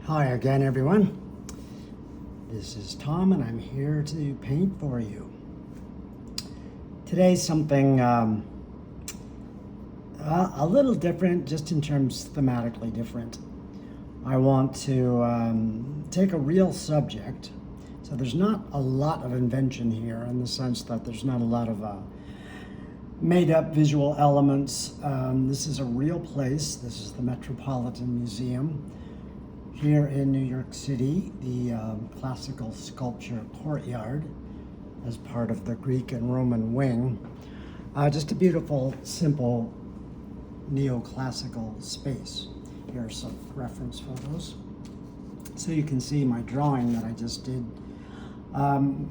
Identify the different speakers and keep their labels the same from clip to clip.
Speaker 1: Hi again, everyone. This is Tom, and I'm here to paint for you. Today's something a little different, just in terms thematically different. I want to take a real subject. So there's not a lot of invention here, in the sense that there's not a lot of made-up visual elements. This is a real place. This is the Metropolitan Museum here in New York City, the classical sculpture courtyard as part of the Greek and Roman wing. Just a beautiful, simple, neoclassical space. Here are some reference photos. So you can see my drawing that I just did,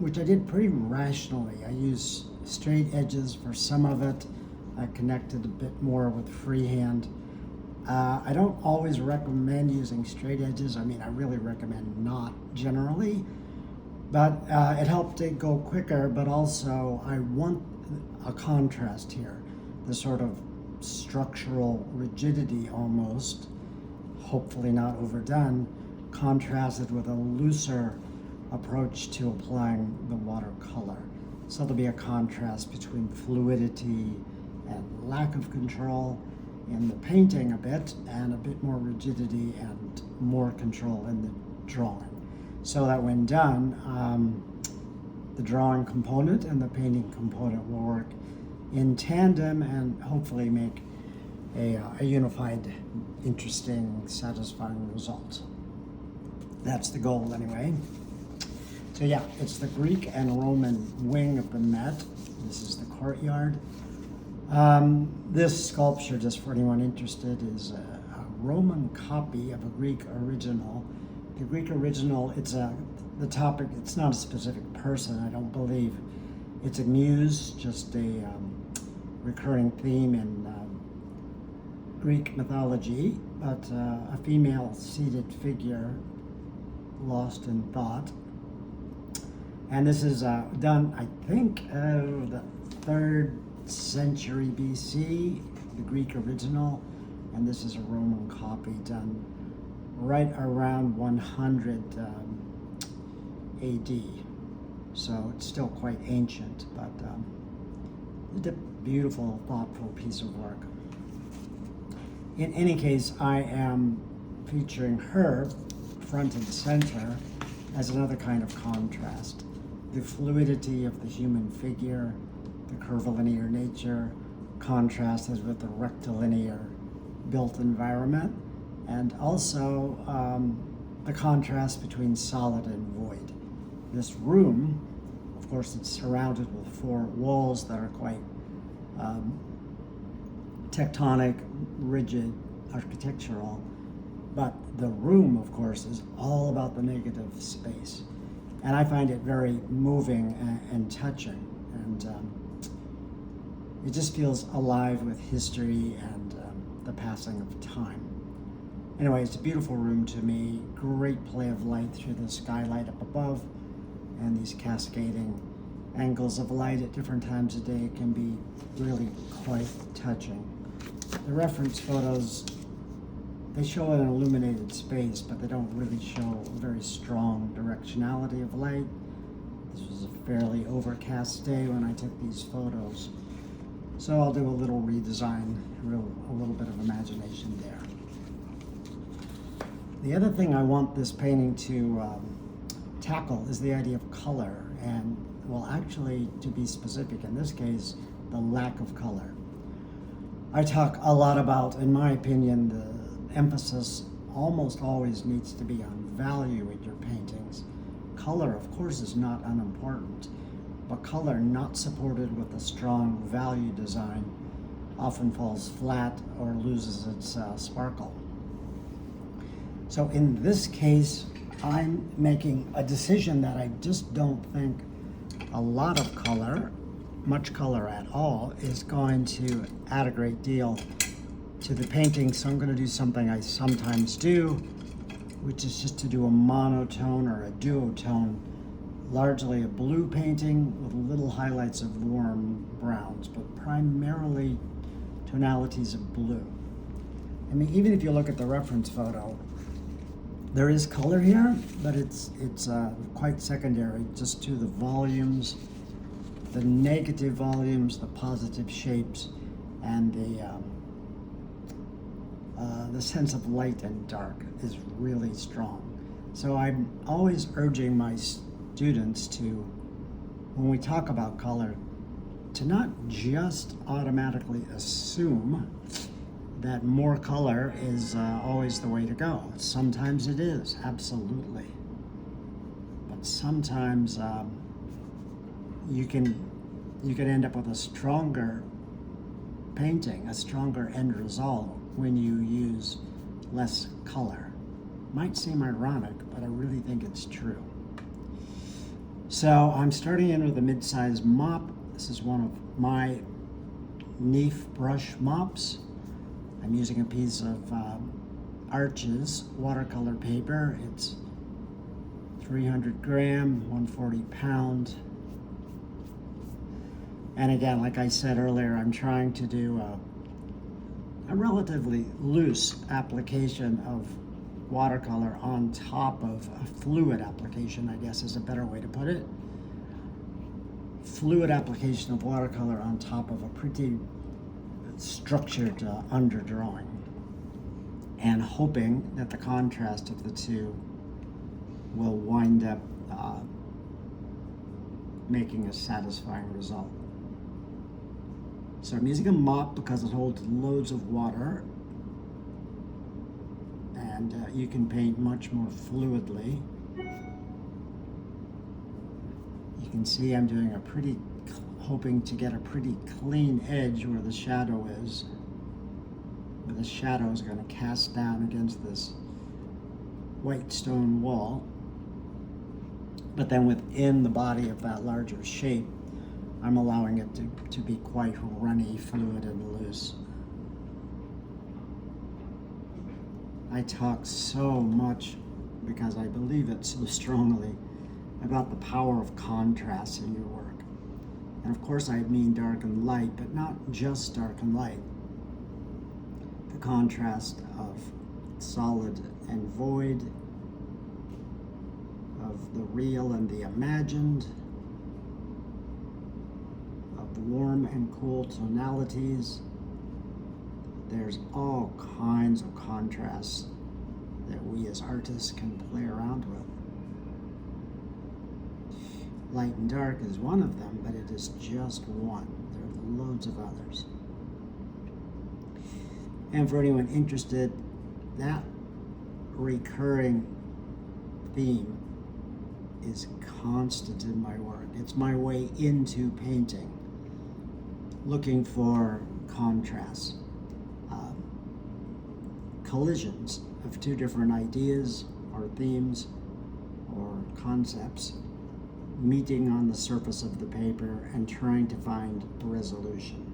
Speaker 1: which I did pretty rationally. I used straight edges for some of it. I connected a bit more with freehand. I don't always recommend using straight edges. I mean, I really recommend not generally, but it helped it go quicker, but also I want a contrast here, the sort of structural rigidity almost, hopefully not overdone, contrasted with a looser approach to applying the watercolor. So there'll be a contrast between fluidity and lack of control in the painting a bit, and a bit more rigidity and more control in the drawing. So that when done, the drawing component and the painting component will work in tandem and hopefully make a unified, interesting, satisfying result. That's the goal anyway. So yeah, it's the Greek and Roman wing of the Met. This is the courtyard. This sculpture, just for anyone interested, is a Roman copy of a Greek original. The Greek original, the topic, it's not a specific person, I don't believe. It's a muse, just a recurring theme in Greek mythology, but a female seated figure lost in thought. And this is done, I think, the 3rd century BC, the Greek original, and this is a Roman copy done right around 100 AD. So it's still quite ancient, but it's a beautiful, thoughtful piece of work. In any case, I am featuring her front and center as another kind of contrast. The fluidity of the human figure, the curvilinear nature, contrasted with the rectilinear built environment, and also the contrast between solid and void. This room, of course, it's surrounded with 4 walls that are quite tectonic, rigid, architectural, but the room, of course, is all about the negative space. And I find it very moving and touching, and it just feels alive with history and the passing of time. Anyway, it's a beautiful room to me. Great play of light through the skylight up above, and these cascading angles of light at different times of day can be really quite touching. The reference photos, they show an illuminated space, but they don't really show a very strong directionality of light. This was a fairly overcast day when I took these photos. So I'll do a little redesign, a little bit of imagination there. The other thing I want this painting to tackle is the idea of color, and, well, actually, to be specific, in this case, the lack of color. I talk a lot about, in my opinion, the emphasis almost always needs to be on value in your paintings. Color, of course, is not unimportant, but color not supported with a strong value design often falls flat or loses its sparkle. So in this case, I'm making a decision that I just don't think a lot of color, much color at all, is going to add a great deal to the painting. So I'm going to do something I sometimes do, which is just to do a monotone or a duotone, largely a blue painting with little highlights of warm browns, but primarily tonalities of blue. I mean, even if you look at the reference photo, There is color here, but it's quite secondary just to the volumes, the negative volumes, the positive shapes, and the sense of light and dark is really strong. So I'm always urging my students to, when we talk about color, to not just automatically assume that more color is always the way to go. Sometimes it is, absolutely. But sometimes you can end up with a stronger painting, a stronger end result when you use less color. Might seem ironic, but I really think it's true. So I'm starting in with a mid-size mop. This is one of my Neef brush mops. I'm using a piece of Arches watercolor paper. It's 300 gram, 140 pound. And again, like I said earlier, I'm trying to do a relatively loose application of watercolor on top of a fluid application, I guess is a better way to put it. Fluid application of watercolor on top of a pretty structured underdrawing, and hoping that the contrast of the two will wind up making a satisfying result. So I'm using a mop because it holds loads of water, and you can paint much more fluidly. You can see I'm doing hoping to get a pretty clean edge where the shadow is, where the shadow is going to cast down against this white stone wall. But then within the body of that larger shape, I'm allowing it to be quite runny, fluid, and loose. I talk so much, because I believe it so strongly, about the power of contrast in your work. And of course I mean dark and light, but not just dark and light. The contrast of solid and void, of the real and the imagined, of warm and cool tonalities. There's all kinds of contrasts that we as artists can play around with. Light and dark is one of them, but it is just one. There are loads of others. And for anyone interested, that recurring theme is constant in my work. It's my way into painting, looking for contrasts, collisions of two different ideas or themes or concepts meeting on the surface of the paper and trying to find the resolution.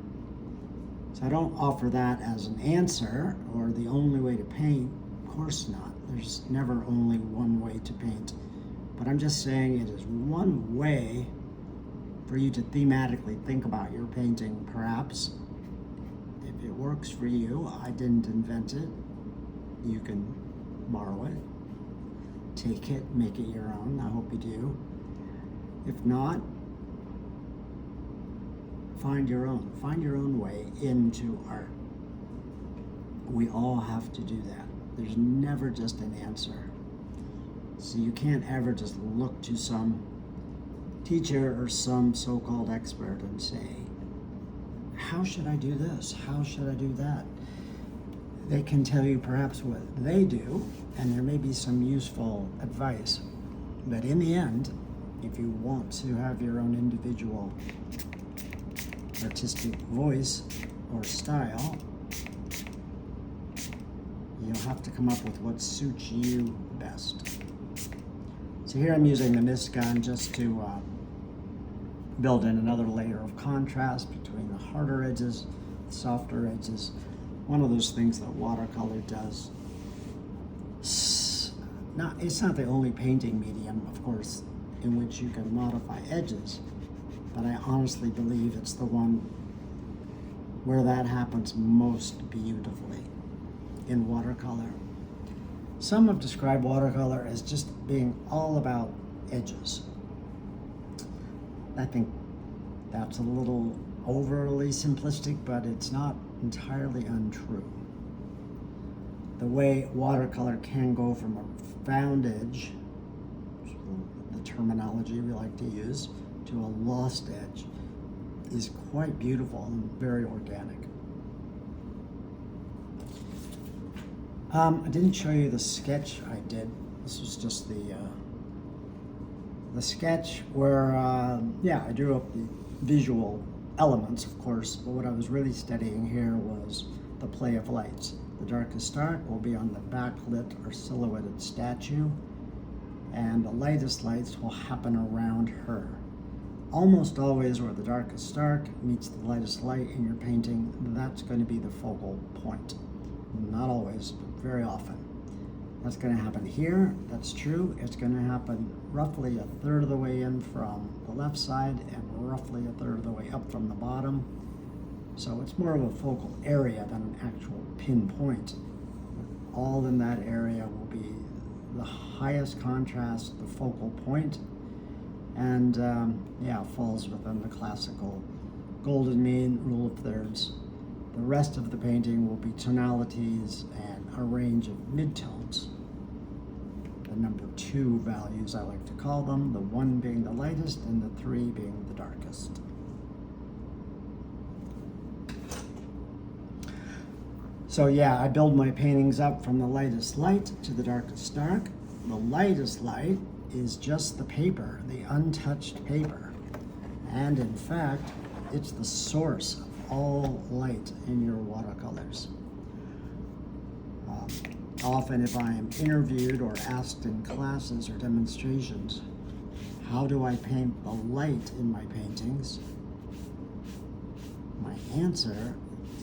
Speaker 1: So I don't offer that as an answer or the only way to paint. Of course not. There's never only one way to paint. But I'm just saying it is one way for you to thematically think about your painting, perhaps. If it works for you, I didn't invent it. You can borrow it, take it, make it your own. I hope you do. If not, find your own way into art. We all have to do that. There's never just an answer. So you can't ever just look to some teacher or some so-called expert and say, how should I do this? How should I do that? They can tell you perhaps what they do, and there may be some useful advice. But in the end, if you want to have your own individual artistic voice or style, you'll have to come up with what suits you best. So here I'm using the mist gun just to build in another layer of contrast between the harder edges, softer edges. One of those things that watercolor does. It's not the only painting medium, of course, in which you can modify edges, but I honestly believe it's the one where that happens most beautifully in watercolor. Some have described watercolor as just being all about edges. I think that's a little overly simplistic, but it's not entirely untrue. The way watercolor can go from a found edge, the terminology we like to use, to a lost edge is quite beautiful and very organic. I didn't show you the sketch I did. This was just the sketch where, I drew up the visual elements, of course, but what I was really studying here was the play of lights. The darkest dark will be on the backlit or silhouetted statue, and the lightest lights will happen around her. Almost always where the darkest dark meets the lightest light in your painting, that's going to be the focal point. Not always, but very often. That's going to happen here, that's true. It's going to happen roughly a third of the way in from the left side and roughly a third of the way up from the bottom. So it's more of a focal area than an actual pinpoint. All in that area will be the highest contrast, the focal point, and falls within the classical golden mean, rule of thirds. The rest of the painting will be tonalities and a range of midtones. The number 2 values, I like to call them, the 1 being the lightest and the 3 being the darkest. So I build my paintings up from the lightest light to the darkest dark. The lightest light is just the paper, the untouched paper. And in fact, it's the source of all light in your watercolors. Often if I am interviewed or asked in classes or demonstrations, how do I paint the light in my paintings? My answer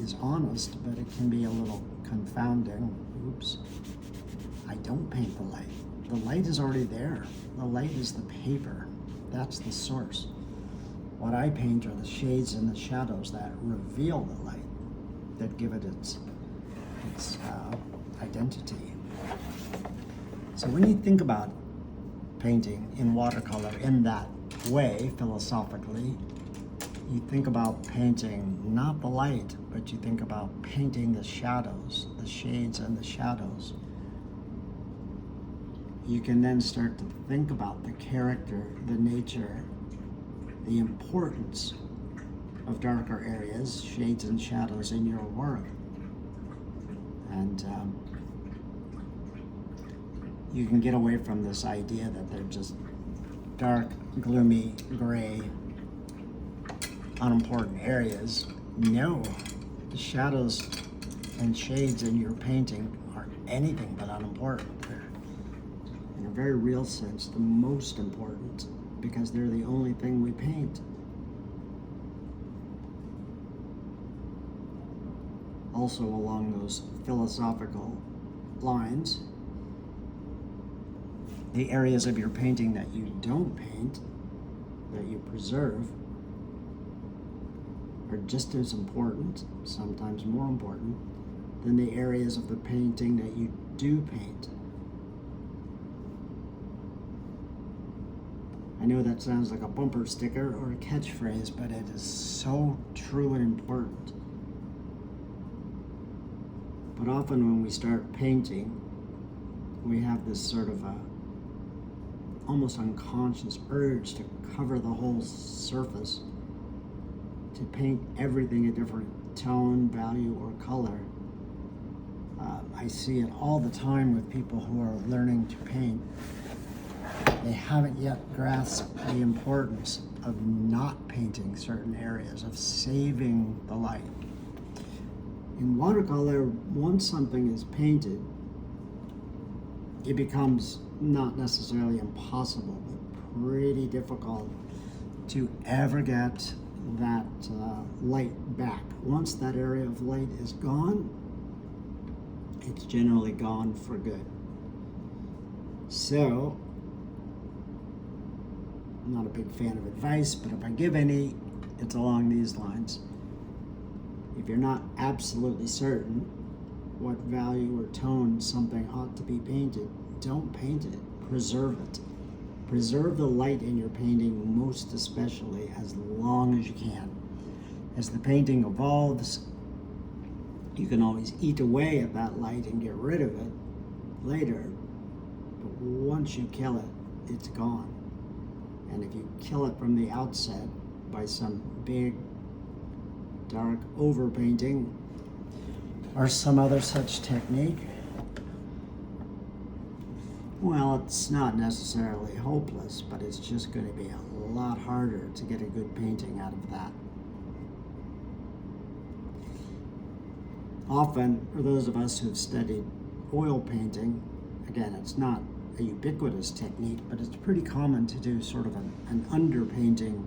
Speaker 1: is honest, but it can be a little confounding. Oops. I don't paint the light. The light is already there. The light is the paper. That's the source. What I paint are the shades and the shadows that reveal the light, that give it its identity. So when you think about painting in watercolor in that way, philosophically, you think about painting not the light, but you think about painting the shadows, the shades and the shadows. You can then start to think about the character, the nature, the importance of darker areas, shades and shadows in your work. And you can get away from this idea that they're just dark, gloomy, gray, unimportant areas. No, the shadows and shades in your painting are anything but unimportant. They're, in a very real sense, the most important, because they're the only thing we paint. Also along those philosophical lines, the areas of your painting that you don't paint, that you preserve, are just as important, sometimes more important, than the areas of the painting that you do paint. I know that sounds like a bumper sticker or a catchphrase, but it is so true and important. But often when we start painting, we have this sort of a almost unconscious urge to cover the whole surface, to paint everything a different tone, value, or color. I see it all the time with people who are learning to paint. They haven't yet grasped the importance of not painting certain areas, of saving the light. In watercolor, once something is painted, it becomes not necessarily impossible, but pretty difficult to ever get that light back. Once that area of light is gone, it's generally gone for good. So, I'm not a big fan of advice, but if I give any, it's along these lines. If you're not absolutely certain what value or tone something ought to be painted, don't paint it. Preserve it. Preserve the light in your painting, most especially as long as you can. As the painting evolves, you can always eat away at that light and get rid of it later. But once you kill it, it's gone. And if you kill it from the outset by some big, dark overpainting or some other such technique, well, it's not necessarily hopeless, but it's just going to be a lot harder to get a good painting out of that. Often, for those of us who've studied oil painting, again, it's not a ubiquitous technique, but it's pretty common to do sort of an underpainting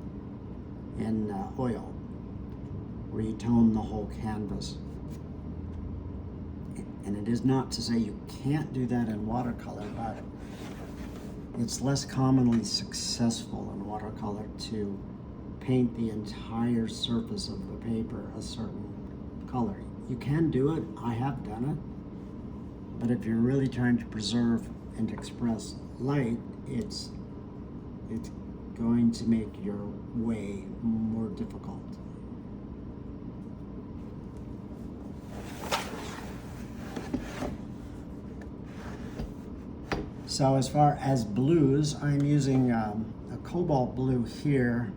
Speaker 1: in oil, where you tone the whole canvas. And it is not to say you can't do that in watercolor, but it's less commonly successful in watercolor to paint the entire surface of the paper a certain color. You can do it, I have done it, but if you're really trying to preserve and express light, it's going to make your way more difficult. So as far as blues, I'm using a cobalt blue here.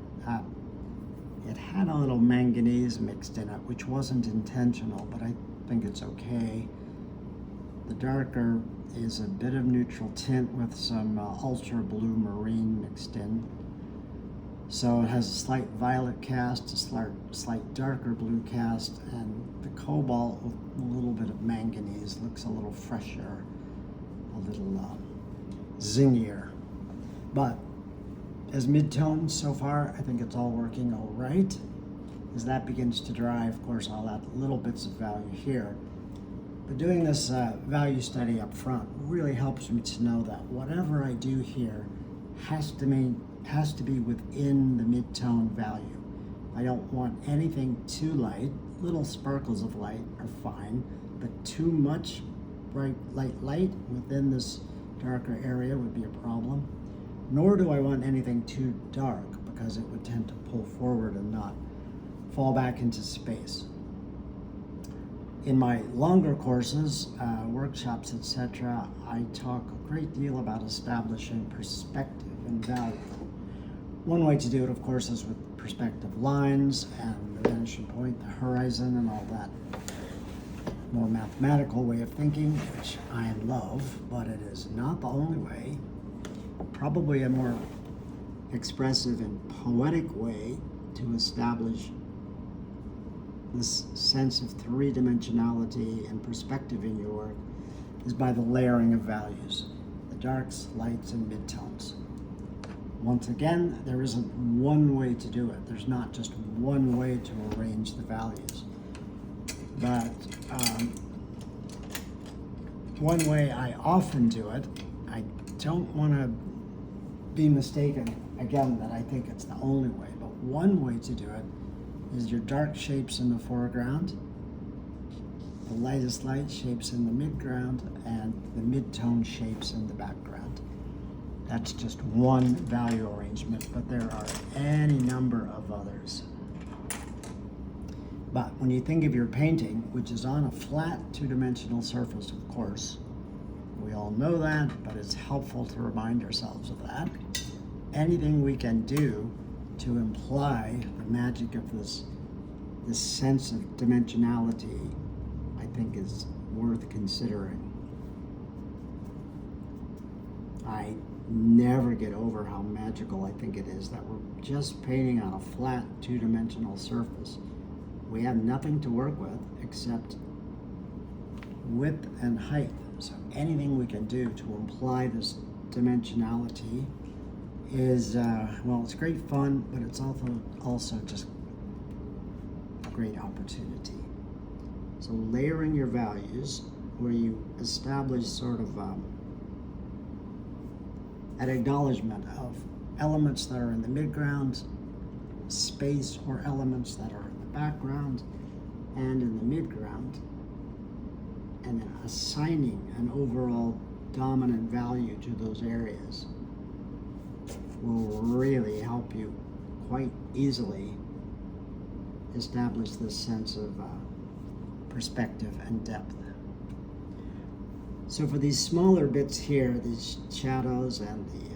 Speaker 1: It had a little manganese mixed in it, which wasn't intentional, but I think it's okay. The darker is a bit of neutral tint with some ultra blue marine mixed in. So it has a slight violet cast, a slight darker blue cast, and the cobalt with a little bit of manganese looks a little fresher, a little zingier. But as mid-tones so far, I think it's all working all right. As that begins to dry, of course, I'll add little bits of value here. But doing this value study up front really helps me to know that whatever I do here has to be within the mid-tone value. I don't want anything too light. Little sparkles of light are fine, but too much bright light within this darker area would be a problem. Nor do I want anything too dark, because it would tend to pull forward and not fall back into space. In my longer courses, workshops, etc., I talk a great deal about establishing perspective and value. One way to do it, of course, is with perspective lines and the vanishing point, the horizon, and all that more mathematical way of thinking, which I love, but it is not the only way. Probably a more expressive and poetic way to establish this sense of three-dimensionality and perspective in your work is by the layering of values, the darks, lights, and midtones. Once again, there isn't one way to do it. There's not just one way to arrange the values. But one way I often do it, I don't want to be mistaken, again, that I think it's the only way, but one way to do it is your dark shapes in the foreground, the lightest light shapes in the midground, and the mid-tone shapes in the background. That's just one value arrangement, but there are any number of others. But when you think of your painting, which is on a flat two-dimensional surface, of course, we all know that, but it's helpful to remind ourselves of that. Anything we can do to imply the magic of this sense of dimensionality, I think is worth considering. I never get over how magical I think it is that we're just painting on a flat two-dimensional surface. We have nothing to work with except width and height. So anything we can do to imply this dimensionality is, well, it's great fun, but it's also just a great opportunity. So layering your values, where you establish sort of an acknowledgement of elements that are in the midground, space or elements that are in the background, and in the midground. and assigning an overall dominant value to those areas will really help you quite easily establish this sense of perspective and depth. So for these smaller bits here, these shadows and the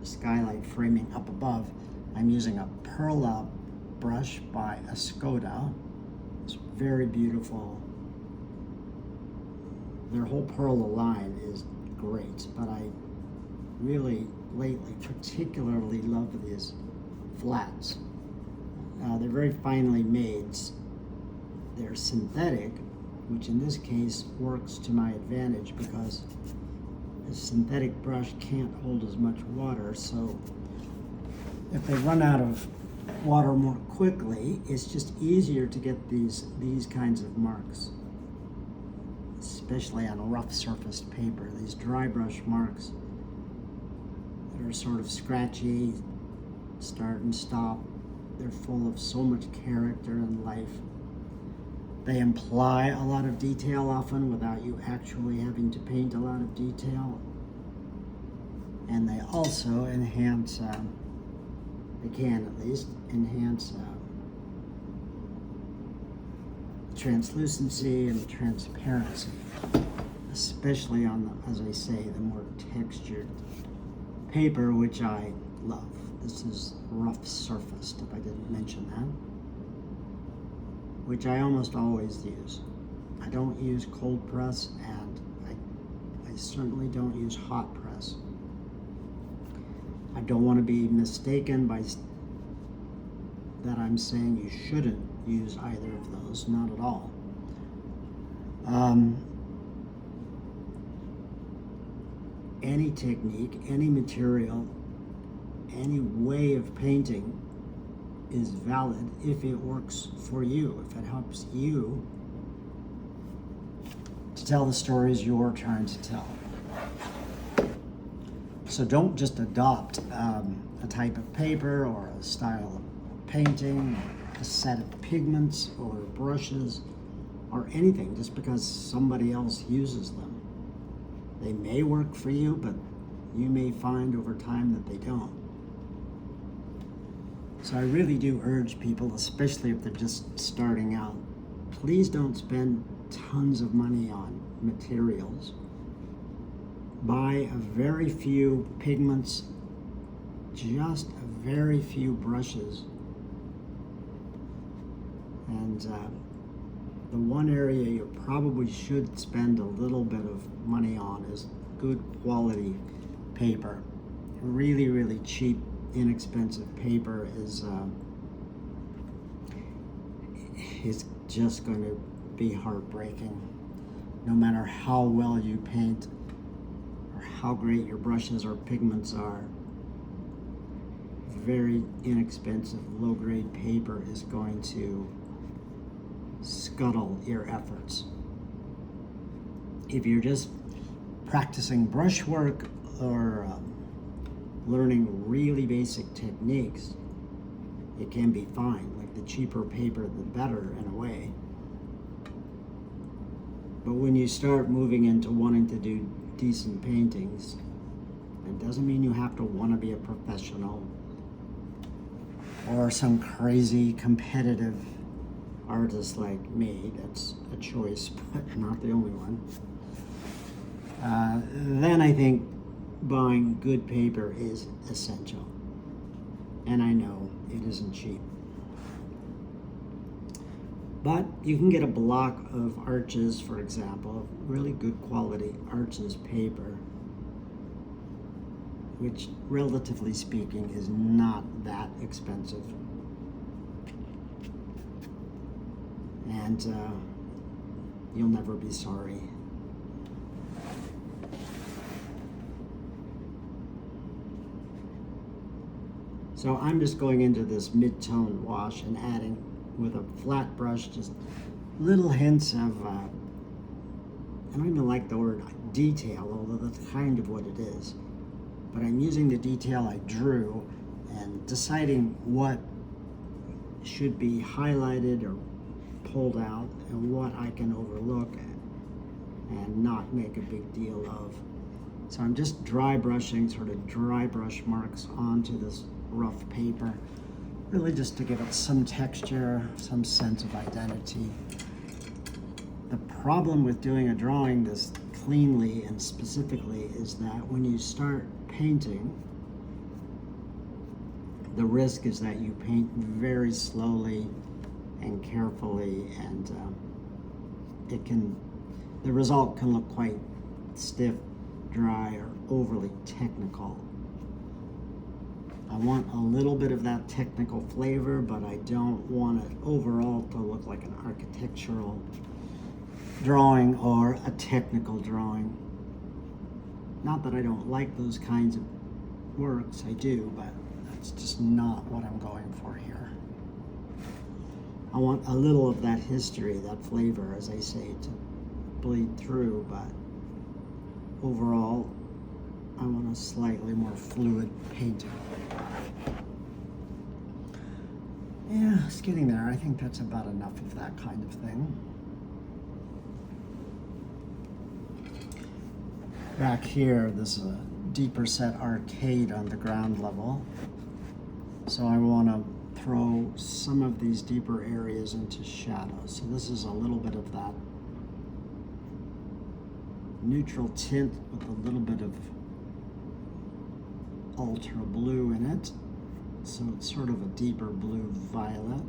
Speaker 1: skylight framing up above, I'm using a Perla brush by Escoda. It's very beautiful. Their whole Perla line is great, but I really lately particularly love these flats. They're very finely made. They're synthetic, which in this case works to my advantage because a synthetic brush can't hold as much water, so if they run out of water more quickly, it's just easier to get these kinds of marks, especially on rough surfaced paper. These dry brush marks that are sort of scratchy, start and stop, they're full of so much character and life. They imply a lot of detail often without you actually having to paint a lot of detail. And they also enhance, they can at least, enhance translucency and transparency, especially on the, as I say, the more textured paper, which I love. This is rough surfaced, if I didn't mention that, which I almost always use. I don't use cold press, and I certainly don't use hot press. I don't want to be mistaken by that I'm saying you shouldn't use either of those, not at all. Any technique, any material, any way of painting is valid if it works for you, if it helps you to tell the stories you're trying to tell. So don't just adopt a type of paper or a style of painting, or a set of pigments or brushes or anything just because somebody else uses them. They may work for you, but you may find over time that they don't. So I really do urge people, especially if they're just starting out, please don't spend tons of money on materials. Buy a very few pigments, just a very few brushes. And the one area you probably should spend a little bit of money on is good quality paper. Really, really cheap, inexpensive paper is just going to be heartbreaking. No matter how well you paint or how great your brushes or pigments are, very inexpensive, low-grade paper is going to scuttle your efforts. If you're just practicing brushwork or learning really basic techniques, it can be fine. Like the cheaper paper, the better in a way. But when you start moving into wanting to do decent paintings, it doesn't mean you have to want to be a professional or some crazy competitive artist like me. That's a choice, but not the only one. Then I think buying good paper is essential. And I know it isn't cheap. But you can get a block of Arches, for example, really good quality Arches paper, which relatively speaking is not that expensive. And you'll never be sorry. So I'm just going into this mid-tone wash and adding with a flat brush just little hints of, I don't even like the word detail, although that's kind of what it is. But I'm using the detail I drew and deciding what should be highlighted or pulled out and what I can overlook and not make a big deal of. So I'm just dry brushing, sort of dry brush marks onto this rough paper, really just to give it some texture, some sense of identity. The problem with doing a drawing this cleanly and specifically is that when you start painting, the risk is that you paint very slowly and carefully, and the result can look quite stiff, dry, or overly technical. I want a little bit of that technical flavor, but I don't want it overall to look like an architectural drawing or a technical drawing. Not that I don't like those kinds of works, I do, but that's just not what I'm going for here. I want a little of that history, that flavor, as I say, to bleed through, but overall, I want a slightly more fluid painting. Yeah, it's getting there. I think that's about enough of that kind of thing. Back here, this is a deeper set arcade on the ground level. So I want to throw some of these deeper areas into shadow. So this is a little bit of that neutral tint with a little bit of ultra blue in it. So it's sort of a deeper blue violet.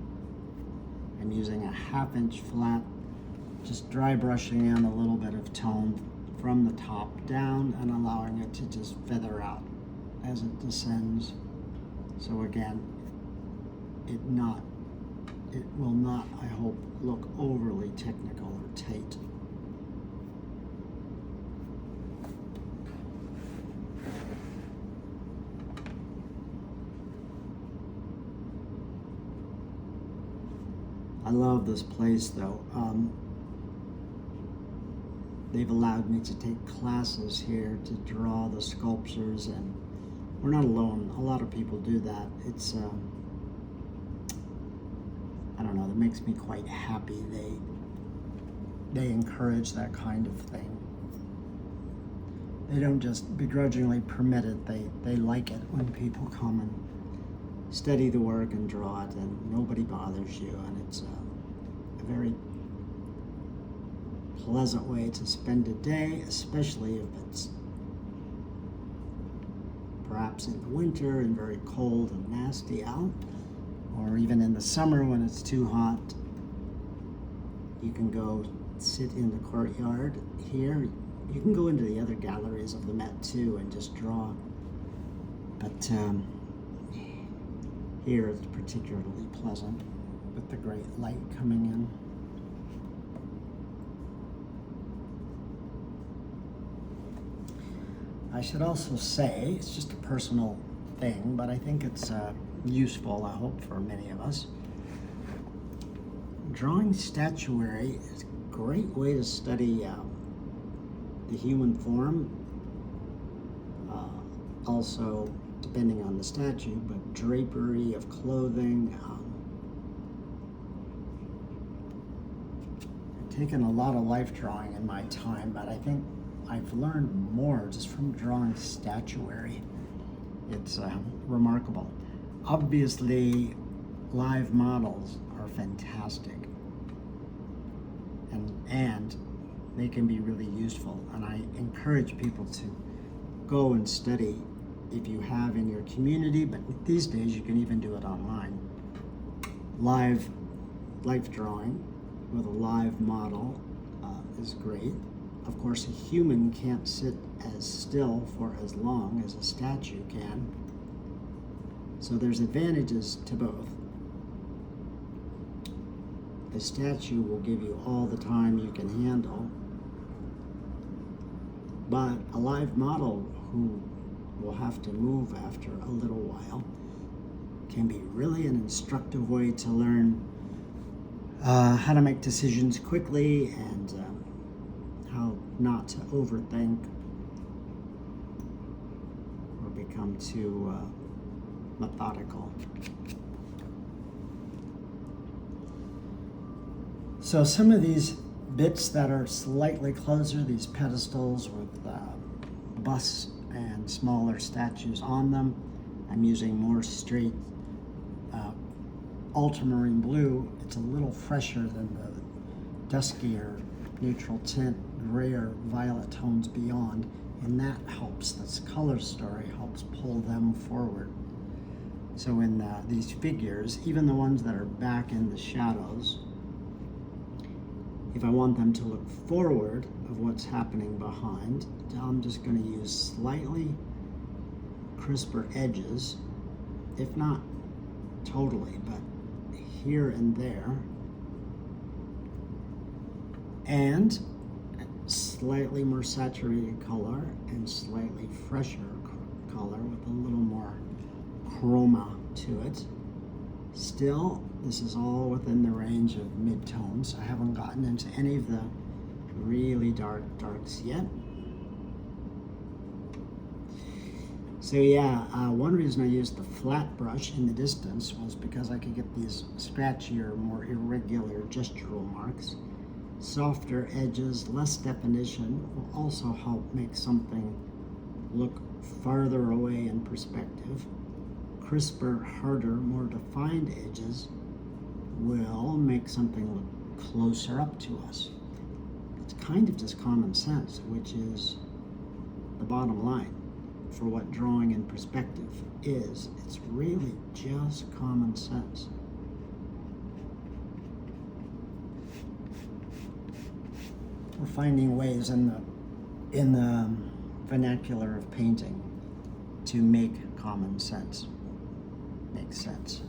Speaker 1: I'm using a 1/2 inch flat, just dry brushing in a little bit of tone from the top down and allowing it to just feather out as it descends. So again, it will not, I hope, look overly technical or tight. I love this place though. They've allowed me to take classes here to draw the sculptures, and we're not alone. A lot of people do that. It's, I don't know, that makes me quite happy. They encourage that kind of thing. They don't just begrudgingly permit it, they like it when people come and study the work and draw it, and nobody bothers you, and it's a very pleasant way to spend a day, especially if it's perhaps in the winter and very cold and nasty out, or even in the summer when it's too hot. You can go sit in the courtyard here. You can go into the other galleries of the Met too and just draw, but here it's particularly pleasant with the great light coming in. I should also say, it's just a personal thing, but I think it's useful, I hope, for many of us. Drawing statuary is a great way to study the human form. Also, depending on the statue, but drapery of clothing. I've taken a lot of life drawing in my time, but I think I've learned more just from drawing statuary. It's remarkable. Obviously, live models are fantastic, and they can be really useful. And I encourage people to go and study if you have in your community, but these days you can even do it online. Life drawing with a live model is great. Of course, a human can't sit as still for as long as a statue can. So there's advantages to both. The statue will give you all the time you can handle, but a live model who will have to move after a little while can be really an instructive way to learn how to make decisions quickly and how not to overthink or become too methodical. So some of these bits that are slightly closer, these pedestals with busts and smaller statues on them, I'm using more straight ultramarine blue. It's a little fresher than the duskier neutral tint, grayer violet tones beyond, and that helps. This color story helps pull them forward. So in these figures, even the ones that are back in the shadows, if I want them to look forward of what's happening behind, I'm just going to use slightly crisper edges, if not totally, but here and there, and slightly more saturated color and slightly fresher color with a little more chroma to it. Still, this is all within the range of midtones. I haven't gotten into any of the really darks yet. So yeah, one reason I used the flat brush in the distance was because I could get these scratchier, more irregular gestural marks. Softer edges, less definition will also help make something look farther away in perspective. Crisper, harder, more defined edges will make something look closer up to us. It's kind of just common sense, which is the bottom line for what drawing in perspective is. It's really just common sense. We're finding ways in the vernacular of painting to make common sense make sense.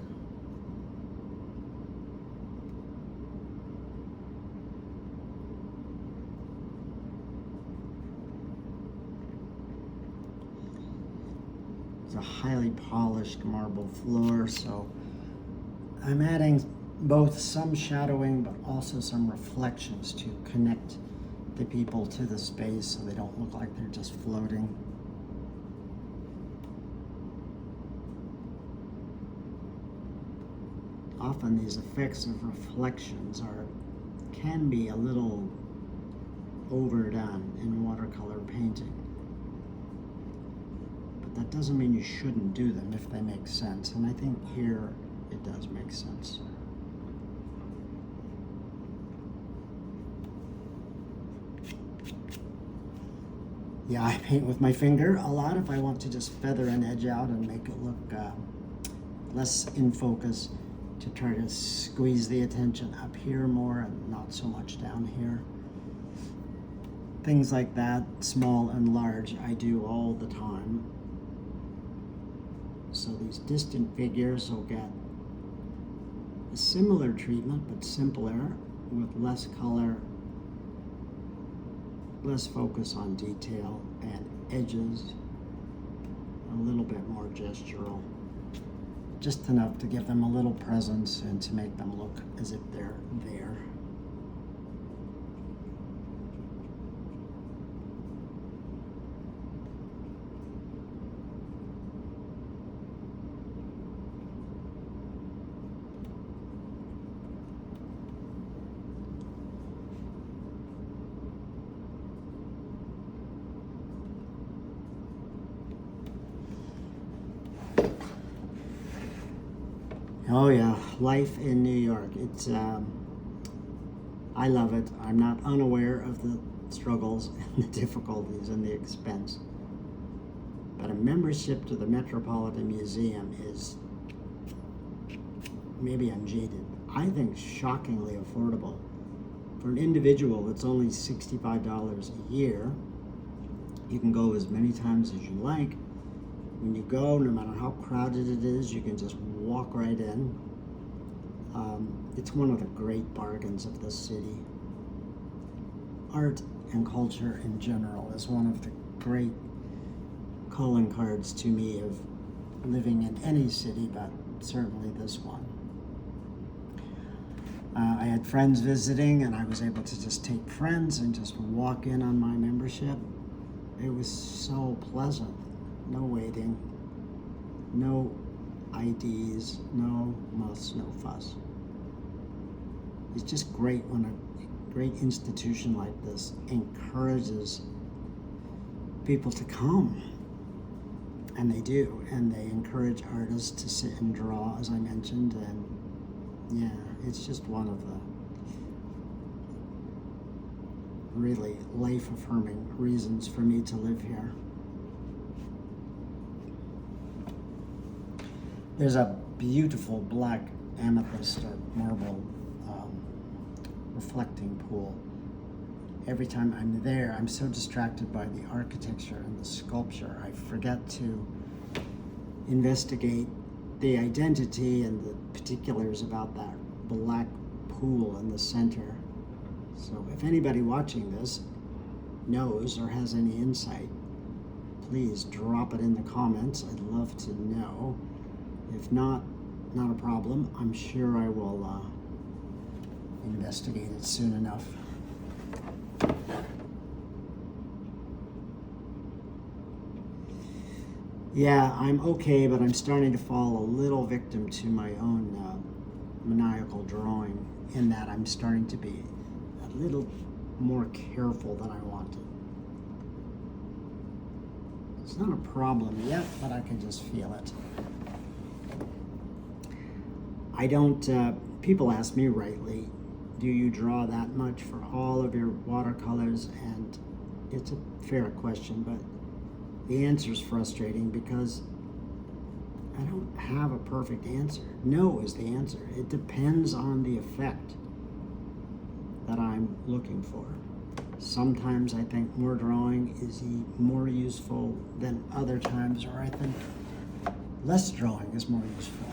Speaker 1: It's a highly polished marble floor, so I'm adding both some shadowing but also some reflections to connect the people to the space so they don't look like they're just floating. Often these effects of reflections can be a little overdone in watercolor painting. But that doesn't mean you shouldn't do them if they make sense. And I think here it does make sense. Yeah, I paint with my finger a lot if I want to just feather an edge out and make it look less in focus, to try to squeeze the attention up here more and not so much down here. Things like that, small and large, I do all the time. So these distant figures will get a similar treatment but simpler, with less color, less focus on detail, and edges a little bit more gestural. Just enough to give them a little presence and to make them look as if they're there. Oh yeah, life in New York. It's I love it. I'm not unaware of the struggles and the difficulties and the expense. But a membership to the Metropolitan Museum is, maybe I'm jaded, I think shockingly affordable. For an individual, it's only $65 a year. You can go as many times as you like. When you go, no matter how crowded it is, you can just walk right in. It's one of the great bargains of the city. Art and culture in general is one of the great calling cards to me of living in any city, but certainly this one. I had friends visiting, and I was able to just take friends and just walk in on my membership. It was so pleasant. No waiting, no IDs, no muss, no fuss. It's just great when a great institution like this encourages people to come. And they do, and they encourage artists to sit and draw, as I mentioned, and yeah, it's just one of the really life-affirming reasons for me to live here. There's a beautiful black amethyst or marble reflecting pool. Every time I'm there, I'm so distracted by the architecture and the sculpture, I forget to investigate the identity and the particulars about that black pool in the center. So if anybody watching this knows or has any insight, please drop it in the comments. I'd love to know. If not, not a problem. I'm sure I will investigate it soon enough. Yeah, I'm okay, but I'm starting to fall a little victim to my own maniacal drawing, in that I'm starting to be a little more careful than I wanted. It's not a problem yet, but I can just feel it. I don't, people ask me rightly, do you draw that much for all of your watercolors? And it's a fair question, but the answer is frustrating because I don't have a perfect answer. No is the answer. It depends on the effect that I'm looking for. Sometimes I think more drawing is more useful than other times, or I think less drawing is more useful.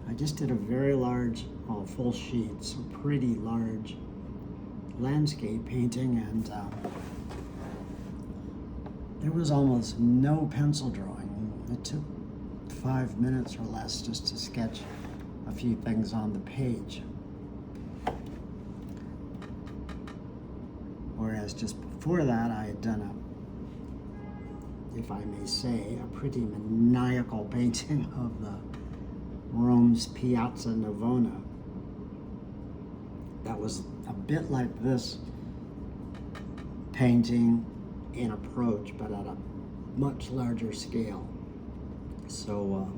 Speaker 1: I just did a very large, full sheet, so pretty large landscape painting, and there was almost no pencil drawing. It took 5 minutes or less just to sketch a few things on the page. Whereas just before that, I had done if I may say, a pretty maniacal painting of the Rome's Piazza Navona. That was a bit like this painting in approach, but at a much larger scale. So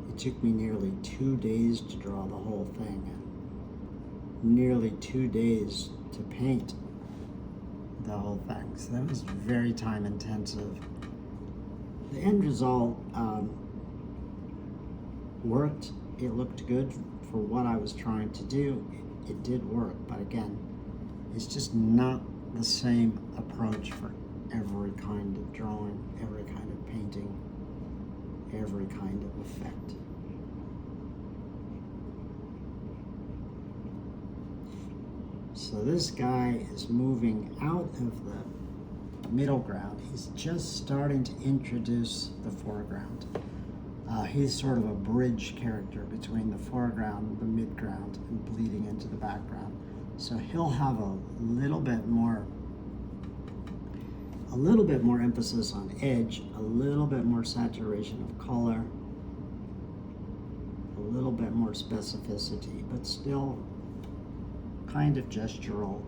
Speaker 1: it took me nearly 2 days to draw the whole thing, and nearly 2 days to paint the whole thing. So that was very time intensive. The end result worked. It looked good for what I was trying to do. It did work, but again, it's just not the same approach for every kind of drawing, every kind of painting, every kind of effect. So this guy is moving out of the middle ground. He's just starting to introduce the foreground. He's sort of a bridge character between the foreground, the midground, and bleeding into the background. So he'll have a little bit more emphasis on edge, a little bit more saturation of color, a little bit more specificity, but still kind of gestural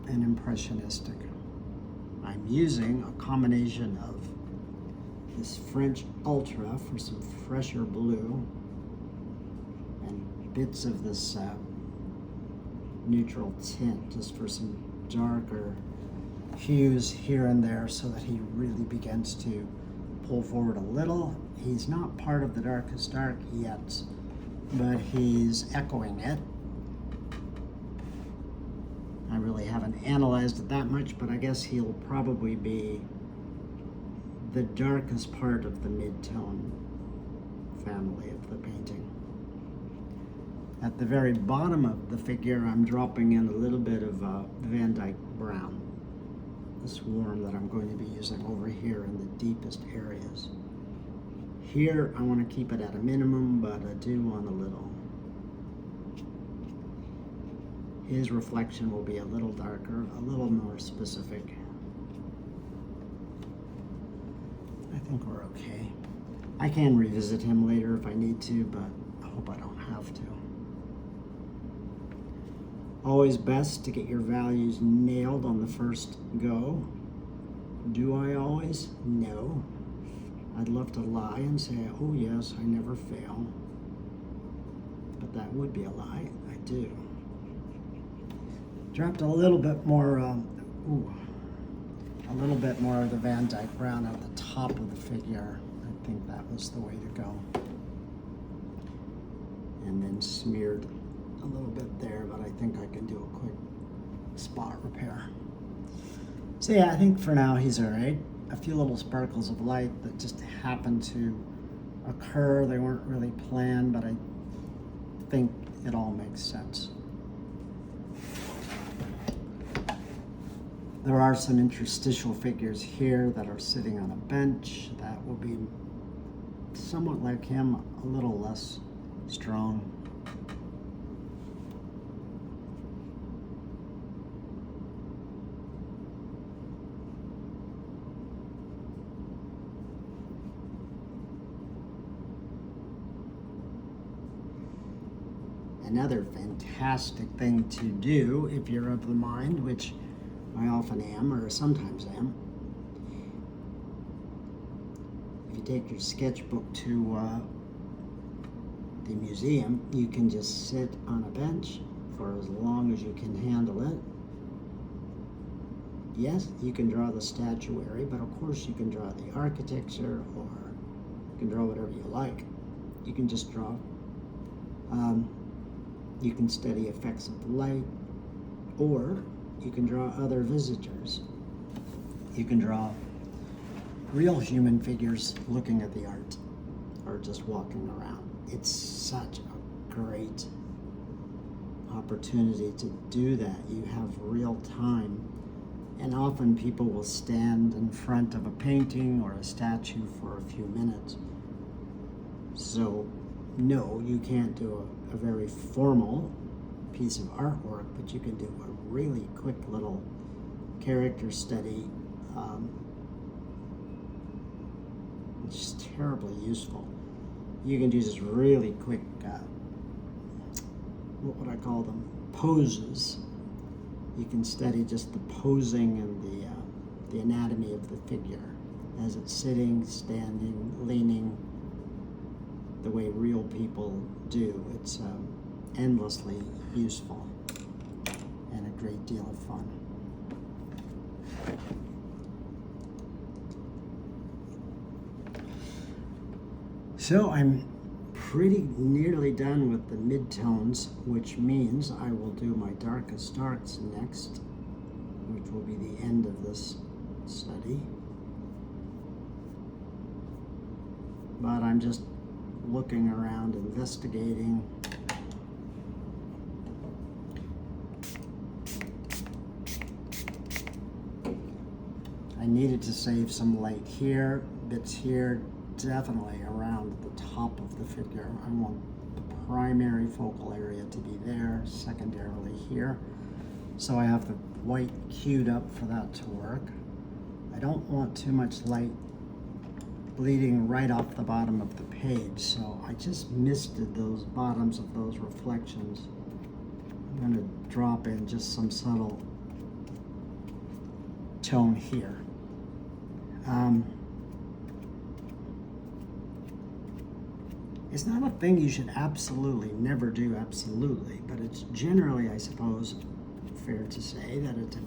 Speaker 1: and impressionistic. I'm using a combination of this French Ultra for some fresher blue and bits of this neutral tint just for some darker hues here and there, so that he really begins to pull forward a little. He's not part of the darkest dark yet, but he's echoing it. I really haven't analyzed it that much, but I guess he'll probably be the darkest part of the mid-tone family of the painting. At the very bottom of the figure, I'm dropping in a little bit of Van Dyke brown, this warm that I'm going to be using over here in the deepest areas. Here, I want to keep it at a minimum, but I do want a little. His reflection will be a little darker, a little more specific. I think we're okay. I can revisit him later if I need to, but I hope I don't have to. Always best to get your values nailed on the first go. Do I always? No. I'd love to lie and say, oh yes, I never fail. But that would be a lie. I do. Dropped a little bit more, a little bit more of the Van Dyke brown at the top of the figure. I think that was the way to go. And then smeared a little bit there, but I think I can do a quick spot repair. So yeah, I think for now he's all right. A few little sparkles of light that just happened to occur. They weren't really planned, but I think it all makes sense. There are some interstitial figures here that are sitting on a bench that will be somewhat like him, a little less strong. Another fantastic thing to do if you're of the mind, which I often am, or sometimes am. If you take your sketchbook to the museum, you can just sit on a bench for as long as you can handle it. Yes, you can draw the statuary, but of course you can draw the architecture, or you can draw whatever you like. You can just draw. You can study effects of light, or you can draw other visitors. You can draw real human figures looking at the art, or just walking around. It's such a great opportunity to do that. You have real time, and often people will stand in front of a painting or a statue for a few minutes. So no, you can't do a very formal piece of artwork, but you can do a really quick little character study, which is terribly useful. You can do just really quick, what would I call them, poses. You can study just the posing and the anatomy of the figure as it's sitting, standing, leaning, the way real people do. It's endlessly useful and a great deal of fun. So I'm pretty nearly done with the midtones, which means I will do my darkest darks next, which will be the end of this study. But I'm just looking around, investigating. I needed to save some light here, bits here, definitely around the top of the figure. I want the primary focal area to be there, secondarily here. So I have the white queued up for that to work. I don't want too much light bleeding right off the bottom of the page, so I just misted those bottoms of those reflections. I'm going to drop in just some subtle tone here. It's not a thing you should absolutely never do, absolutely, but it's generally, I suppose, fair to say that it's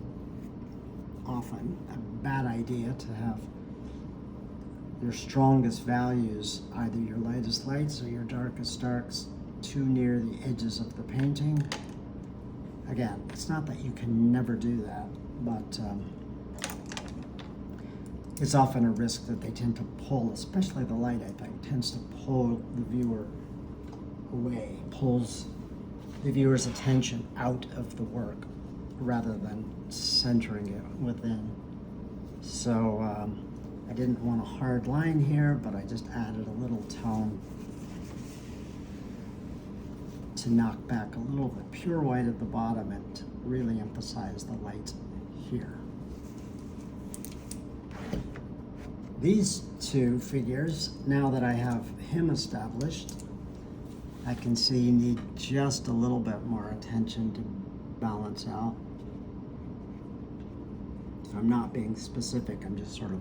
Speaker 1: often a bad idea to have your strongest values, either your lightest lights or your darkest darks, too near the edges of the painting. Again, it's not that you can never do that, but it's often a risk that they tend to pull, especially the light, I think, tends to pull the viewer away, pulls the viewer's attention out of the work rather than centering it within. So I didn't want a hard line here, but I just added a little tone to knock back a little bit pure white at the bottom and to really emphasize the light here. These two figures, now that I have him established, I can see need just a little bit more attention to balance out. So I'm not being specific, I'm just sort of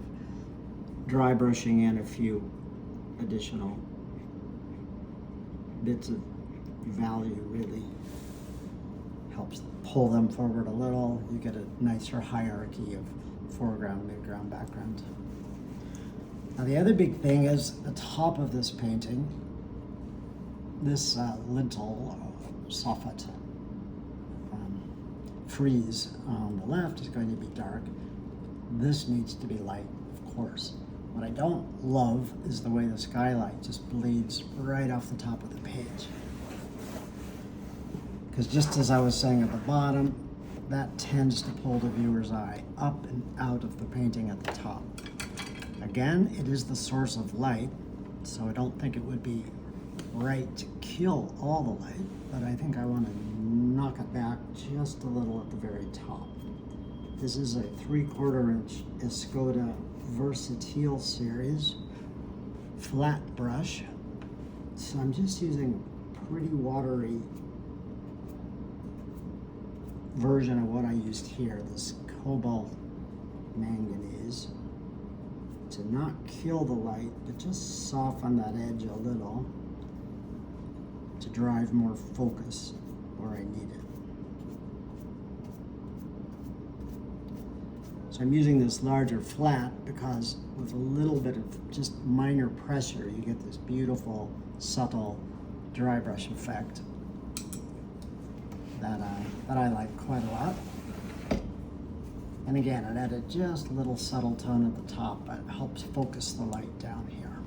Speaker 1: dry brushing in a few additional bits of value. Really helps pull them forward a little. You get a nicer hierarchy of foreground, midground, background. Now the other big thing is the top of this painting, this lintel soffit frieze on the left is going to be dark. This needs to be light, of course. What I don't love is the way the skylight just bleeds right off the top of the page. Because just as I was saying at the bottom, that tends to pull the viewer's eye up and out of the painting at the top. Again, it is the source of light, so I don't think it would be right to kill all the light, but I think I want to knock it back just a little at the very top. This is a 3/4 inch Escoda Versatile series flat brush, so I'm just using a pretty watery version of what I used here, this cobalt manganese, to not kill the light, but just soften that edge a little to drive more focus where I need it. So I'm using this larger flat because with a little bit of just minor pressure, you get this beautiful, subtle dry brush effect that I like quite a lot. And again, it added just a little subtle tone at the top, but it helps focus the light down here.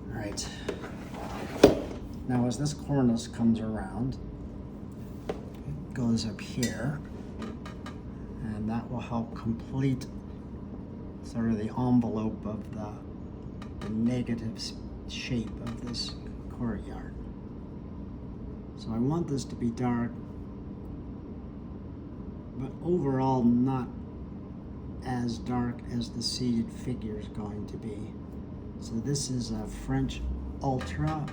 Speaker 1: All right. Now as this cornice comes around, it goes up here, and that will help complete sort of the envelope of the negative shape of this courtyard. So I want this to be dark, but overall not as dark as the seated figure is going to be. So this is a French Ultra.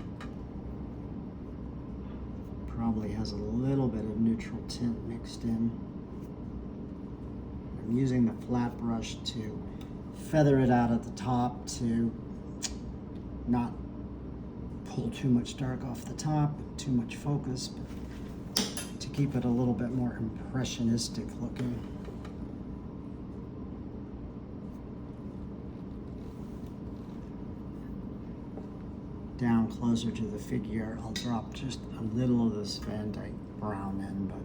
Speaker 1: Probably has a little bit of neutral tint mixed in. I'm using the flat brush to feather it out at the top to not pull too much dark off the top, too much focus, but to keep it a little bit more impressionistic looking. Down closer to the figure, I'll drop just a little of this Van Dyke brown in, but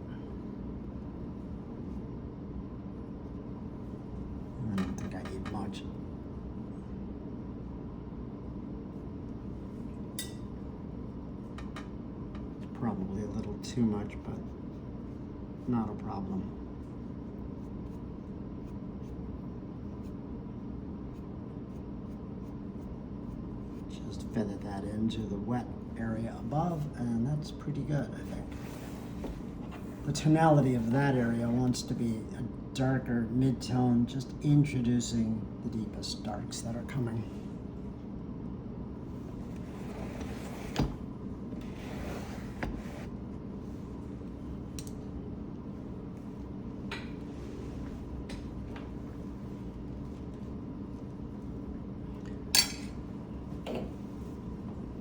Speaker 1: I don't think I need much. It's probably a little too much, but not a problem. Just feather that into the wet area above, and that's pretty good, I think. The tonality of that area wants to be a darker mid-tone, just introducing the deepest darks that are coming.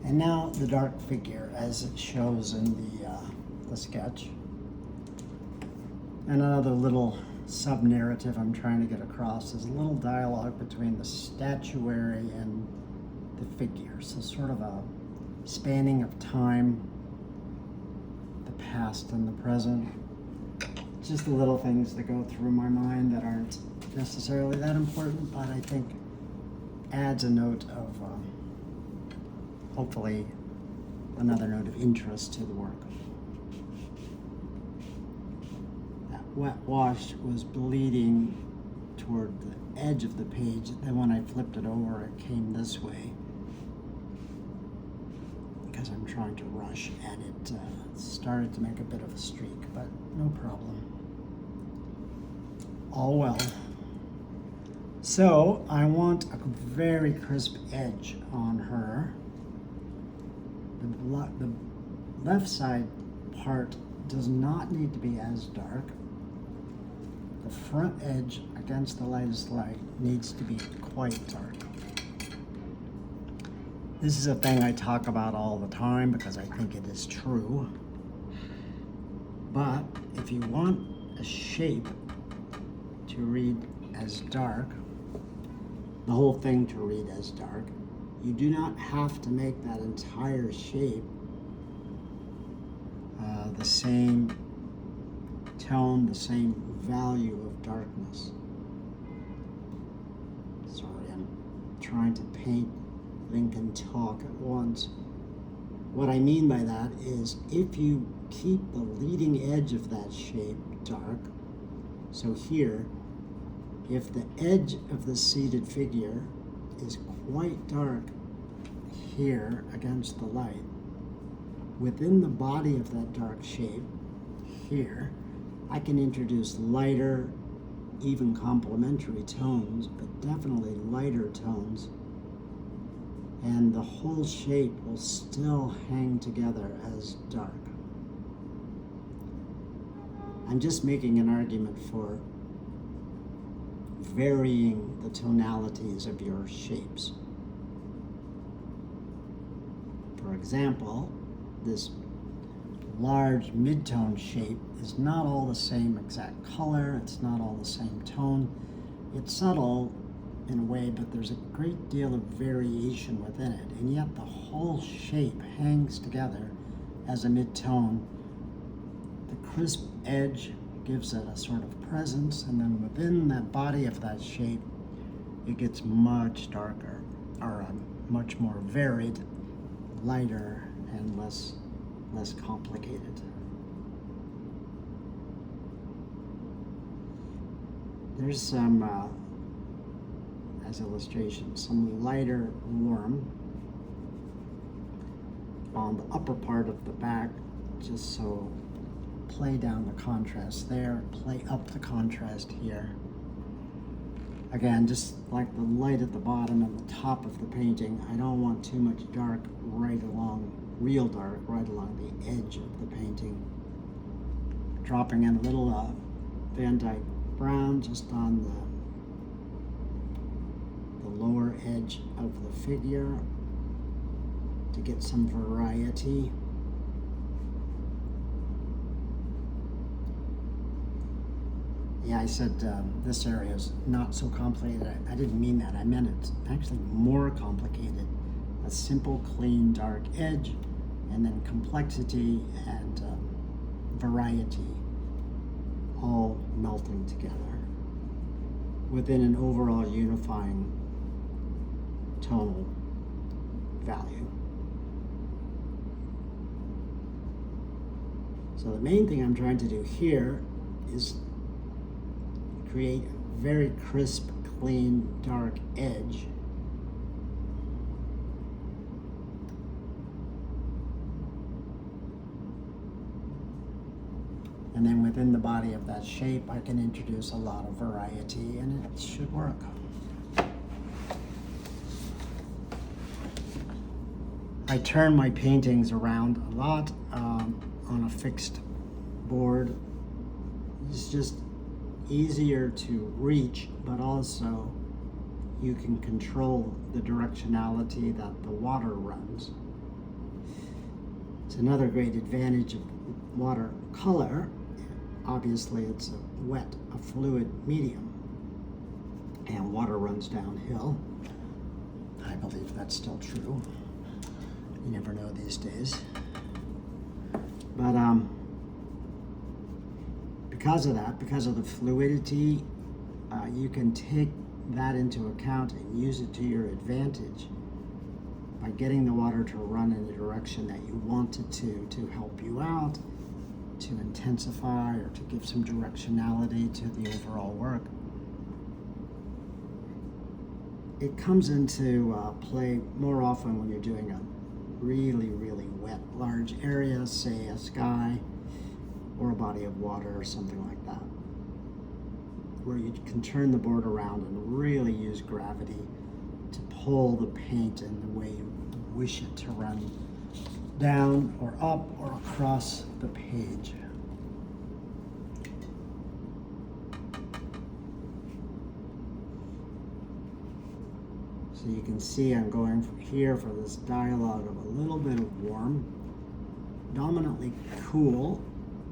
Speaker 1: And now the dark figure as it shows in the sketch. And another little sub-narrative I'm trying to get across is a little dialogue between the statuary and the figure. So sort of a spanning of time, the past and the present. Just the little things that go through my mind that aren't necessarily that important, but I think adds a note of hopefully another note of interest to the work. That wet wash was bleeding toward the edge of the page. Then when I flipped it over, it came this way because I'm trying to rush, and it started to make a bit of a streak, but no problem. All well. So I want a very crisp edge on her. The left side part does not need to be as dark. The front edge against the lightest light needs to be quite dark. This is a thing I talk about all the time because I think it is true. But if you want a shape to read as dark, the whole thing to read as dark, you do not have to make that entire shape the same tone, the same value of darkness. Sorry, I'm trying to paint, think, and talk at once. What I mean by that is if you keep the leading edge of that shape dark, so here, if the edge of the seated figure is quite dark here against the light, within the body of that dark shape here, I can introduce lighter, even complementary tones, but definitely lighter tones, and the whole shape will still hang together as dark. I'm just making an argument for varying the tonalities of your shapes. For example, this large mid-tone shape is not all the same exact color, it's not all the same tone. It's subtle in a way, but there's a great deal of variation within it, and yet the whole shape hangs together as a mid-tone. The crisp edge gives it a sort of presence, and then within that body of that shape, it gets much darker, or much more varied, lighter, and less complicated. There's some, as illustrations, some lighter warm on the upper part of the back, just so play down the contrast there, play up the contrast here. Again, just like the light at the bottom and the top of the painting, I don't want too much dark right along, real dark, right along the edge of the painting. Dropping in a little Van Dyke brown just on the lower edge of the figure to get some variety. Yeah, I said this area is not so complicated. I didn't mean that. I meant it's actually more complicated. A simple, clean, dark edge, and then complexity and variety all melting together within an overall unifying tonal value. So the main thing I'm trying to do here is create a very crisp, clean, dark edge. And then within the body of that shape, I can introduce a lot of variety, and it should work. I turn my paintings around a lot on a fixed board. It's just easier to reach, but also you can control the directionality that the water runs. It's another great advantage of watercolor. Obviously, it's a fluid medium, and water runs downhill. I believe that's still true. You never know these days. But because of that, because of the fluidity, you can take that into account and use it to your advantage by getting the water to run in the direction that you want it to help you out, to intensify or to give some directionality to the overall work. It comes into play more often when you're doing a really, really wet, large area, say a sky or a body of water or something like that. where you can turn the board around and really use gravity to pull the paint in the way you wish it to run down or up or across the page. So you can see I'm going from here for this dialogue of a little bit of warm, dominantly cool,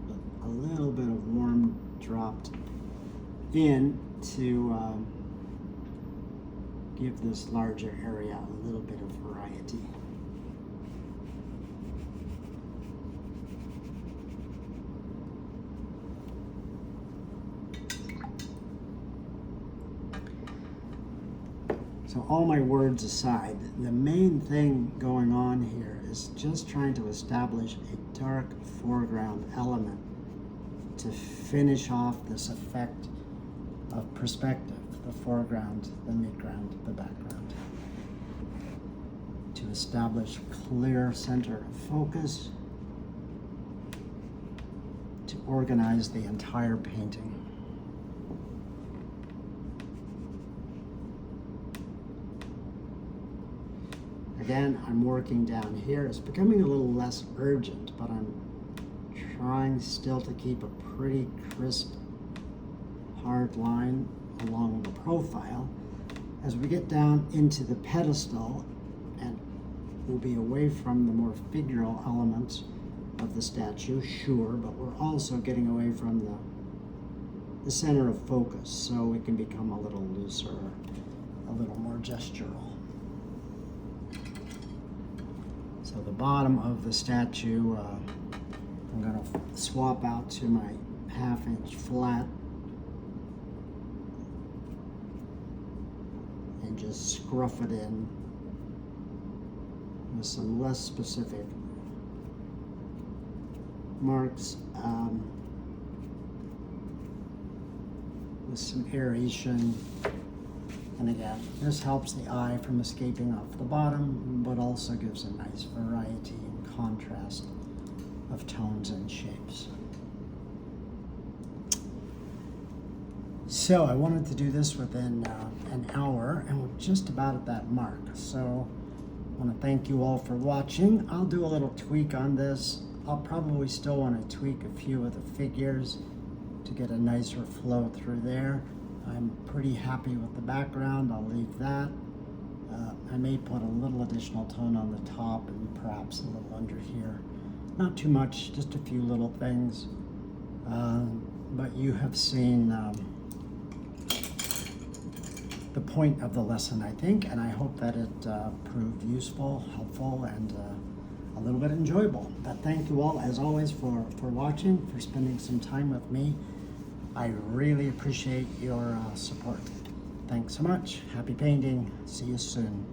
Speaker 1: but a little bit of warm dropped in to give this larger area a little bit of variety. So all my words aside, the main thing going on here is just trying to establish a dark foreground element to finish off this effect of perspective, the foreground, the midground, the background. To establish clear center of focus, to organize the entire painting. Again, I'm working down here. It's becoming a little less urgent, but I'm trying still to keep a pretty crisp, hard line along the profile. As we get down into the pedestal, and we'll be away from the more figural elements of the statue, sure, but we're also getting away from the center of focus, so it can become a little looser, a little more gestural. So the bottom of the statue, I'm going to swap out to my 1/2 inch flat and just scruff it in with some less specific marks, with some aeration. And again, this helps the eye from escaping off the bottom, but also gives a nice variety and contrast of tones and shapes. So I wanted to do this within an hour, and we're just about at that mark. So I want to thank you all for watching. I'll do a little tweak on this. I'll probably still want to tweak a few of the figures to get a nicer flow through there. I'm pretty happy with the background. I'll leave that. I may put a little additional tone on the top and perhaps a little under here. Not too much, just a few little things. But you have seen the point of the lesson, I think, and I hope that it proved useful, helpful, and a little bit enjoyable. But thank you all, as always, for watching, for spending some time with me. I really appreciate your support. Thanks so much. Happy painting. See you soon.